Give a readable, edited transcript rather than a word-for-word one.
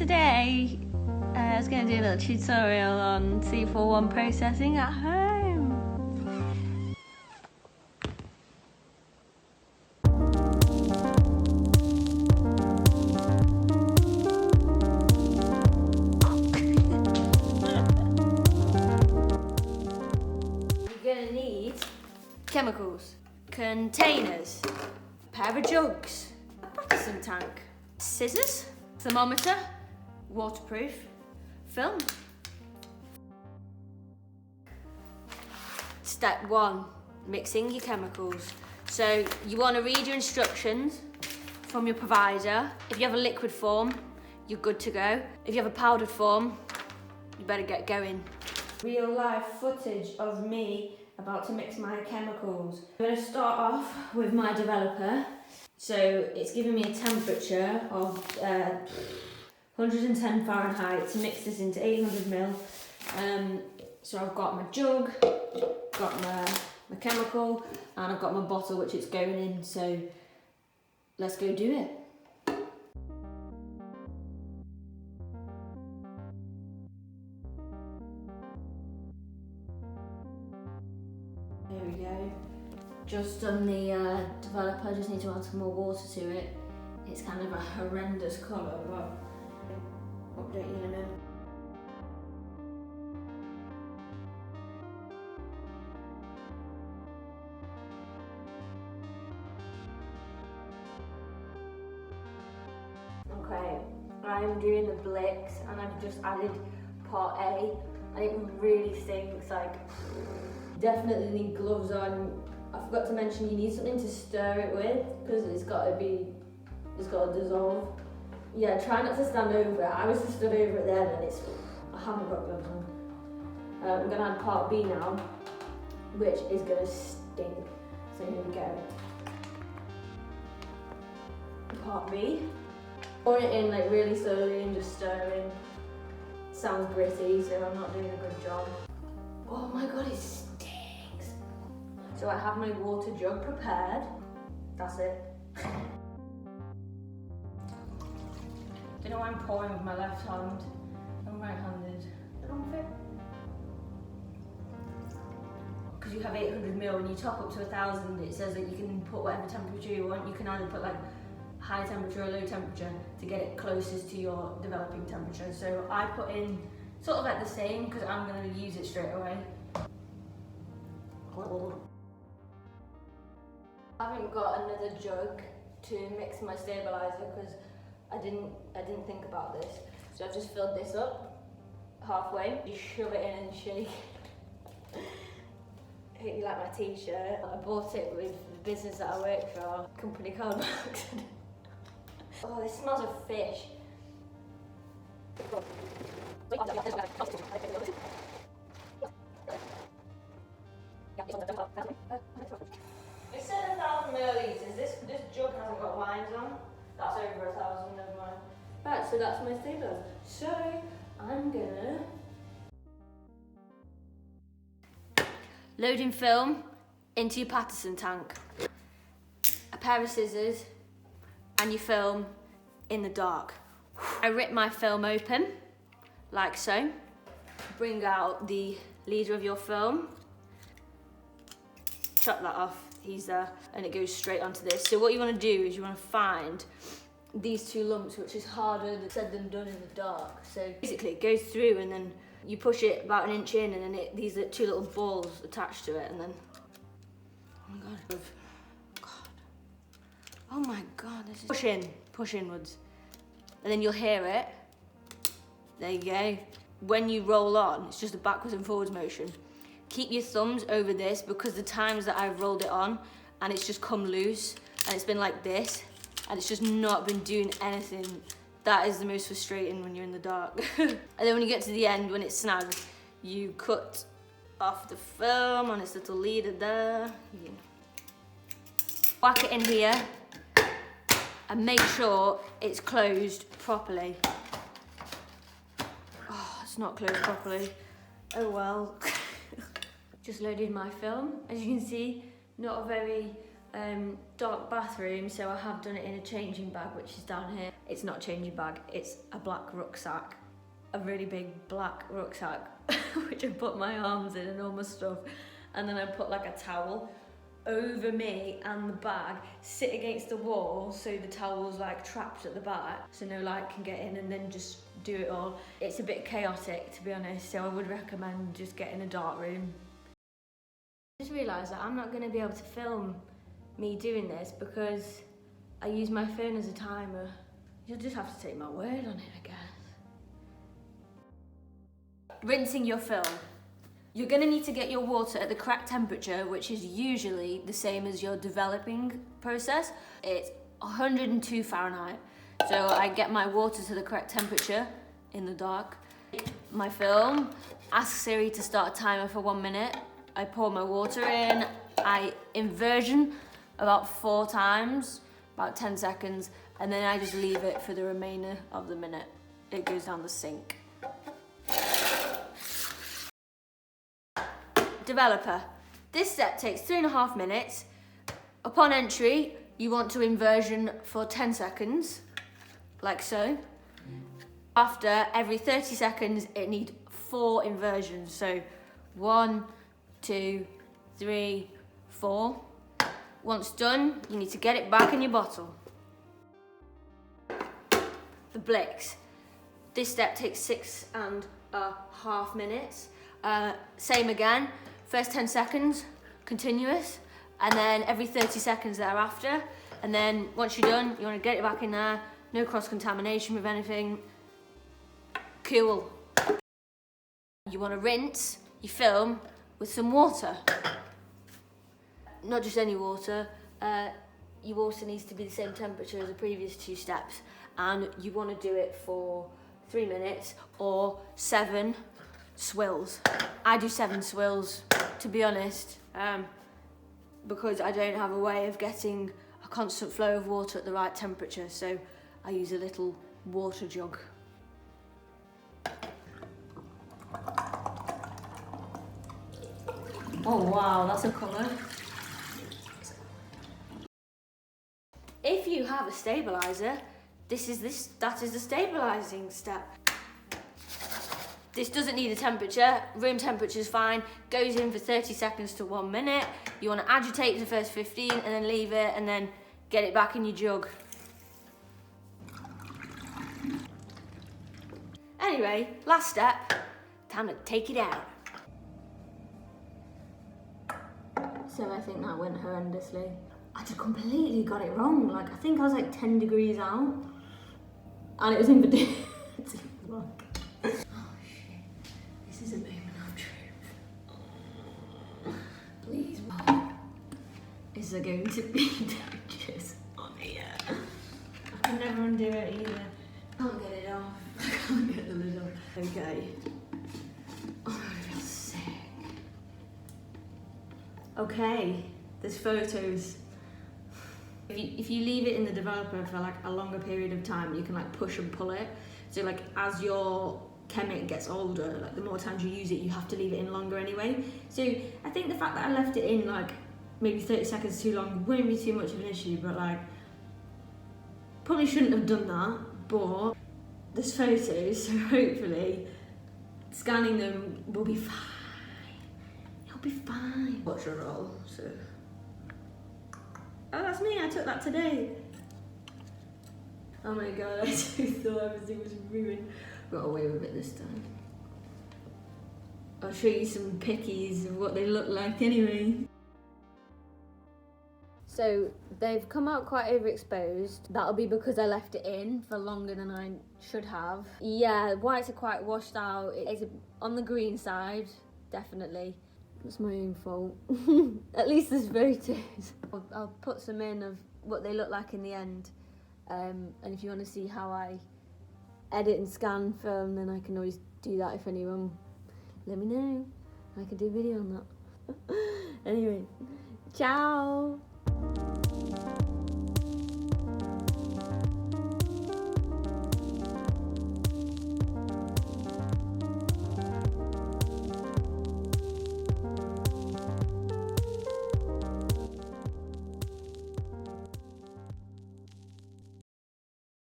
today I was going to do a little tutorial on c-41 processing at home. You're going to need chemicals, containers, a pair of jugs, a Patterson tank, scissors, thermometer, waterproof, film. Step 1, mixing your chemicals. So you want to read your instructions from your provider. If you have a liquid form, you're good to go. If you have a powdered form, you better get going. Real life footage of me about to mix my chemicals. I'm going to start off with my developer. So it's giving me a temperature of 110 Fahrenheit to mix this into 800 ml. So I've got my jug, got my chemical, and I've got my bottle which it's going in. So let's go do it. There we go. Just done the developer, I just need to add some more water to it. It's kind of a horrendous colour, but I'll update you in a minute. Okay, I'm doing the Blix and I've just added part A and it really stinks, like definitely need gloves on. I forgot to mention you need something to stir it with because it's got to dissolve. Yeah, try not to stand over it. I was just stood over it then and I haven't got gloves on. I'm going to add part B now, which is going to stink. So here we go. Part B. Pour it in like really slowly and just stirring. It sounds gritty, so I'm not doing a good job. Oh my god, it stinks. So I have my water jug prepared. That's it. Don't know why I'm pouring with my left hand. I'm right-handed. Unfit. Because you have 800 ml and you top up to 1,000, it says that you can put whatever temperature you want. You can either put like high temperature or low temperature to get it closest to your developing temperature. So I put in sort of like the same because I'm going to use it straight away. I haven't got another jug to mix my stabilizer because I didn't think about this. So I've just filled this up halfway. You shove it in and shake. I hope you like my t-shirt. I bought it with the business that I work for, a company called Max. Oh, this smells of fish. It said 1,000 millilitres. This jug hasn't got lines on. That's over 1,000, never mind. Right, so that's my stabilizer. So I'm gonna loading film into your Patterson tank. A pair of scissors and your film in the dark. I rip my film open like so. Bring out the leader of your film. Chop that off. He's there, and it goes straight onto this. So what you want to do is you want to find these two lumps, which is harder said than done in the dark. So basically it goes through and then you push it about 1 inch in and then these are two little balls attached to it and then, oh my god. Oh my god, this is... Push inwards. And then you'll hear it. There you go. When you roll on, it's just a backwards and forwards motion. Keep your thumbs over this because the times that I've rolled it on and it's just come loose and it's been like this and it's just not been doing anything, that is the most frustrating when you're in the dark. And then when you get to the end, when it's snagged, you cut off the film on its little leader there. Yeah. Whack it in here and make sure it's closed properly. Oh, it's not closed properly. Oh well. Just loaded my film. As you can see, not a very dark bathroom, so I have done it in a changing bag, which is down here. It's not a changing bag, it's a black rucksack, a really big black rucksack, which I put my arms in and all my stuff, and then I put like a towel over me and the bag, sit against the wall so the towel's like trapped at the back so no light can get in, and then just do it all. It's a bit chaotic, to be honest, so I would recommend just getting a dark room. I just realised that I'm not going to be able to film me doing this because I use my phone as a timer. You'll just have to take my word on it, I guess. Rinsing your film. You're going to need to get your water at the correct temperature, which is usually the same as your developing process. It's 102 Fahrenheit. So I get my water to the correct temperature in the dark. My film, ask Siri to start a timer for 1 minute. I pour my water in, I inversion about 4 times, about 10 seconds, and then I just leave it for the remainder of the minute. It goes down the sink. Developer. This step takes 3.5 minutes. Upon entry, you want to inversion for 10 seconds, like so. After every 30 seconds, it needs 4 inversions. So 1, 2, 3, 4. Once done, you need to get it back in your bottle. The Blix. This step takes 6.5 minutes. Same again, first 10 seconds, continuous, and then every 30 seconds thereafter. And then once you're done, you want to get it back in there, no cross-contamination with anything. Cool. You want to rinse your film with some water. Not just any water, your water needs to be the same temperature as the previous 2 steps, and you want to do it for 3 minutes or 7 swills. I do 7 swills, to be honest, because I don't have a way of getting a constant flow of water at the right temperature, so I use a little water jug. Oh wow, that's a colour. If you have a stabiliser, that is the stabilising step. This doesn't need a temperature, room temperature is fine, goes in for 30 seconds to 1 minute. You want to agitate for the first 15 and then leave it and then get it back in your jug. Anyway, last step, time to take it out. So I think that went horrendously. I just completely got it wrong. Like, I think I was like 10 degrees out and it was in the This is a moment of truth. Please, is there going to be temperatures on here? I can never undo it either. Can't get it off. I can't get the lid off. Okay. Oh, I feel sick. Okay, there's photos. If you leave it in the developer for like a longer period of time, you can like push and pull it. So like as your chemic gets older, like the more times you use it, you have to leave it in longer anyway. So I think the fact that I left it in like maybe 30 seconds too long wouldn't be too much of an issue, but like probably shouldn't have done that, but there's photos, so hopefully scanning them will be fine. It'll be fine. Watch a roll, so. Oh, that's me, I took that today. Oh my god, I just thought everything was ruined. Got away with it this time. I'll show you some pickies of what they look like anyway. So they've come out quite overexposed. That'll be because I left it in for longer than I should have. Yeah, whites are quite washed out. It's on the green side, definitely. It's my own fault. At least there's photos. I'll put some in of what they look like in the end. And if you want to see how I edit and scan film, then I can always do that. If anyone, let me know. I could do a video on that. Anyway, ciao.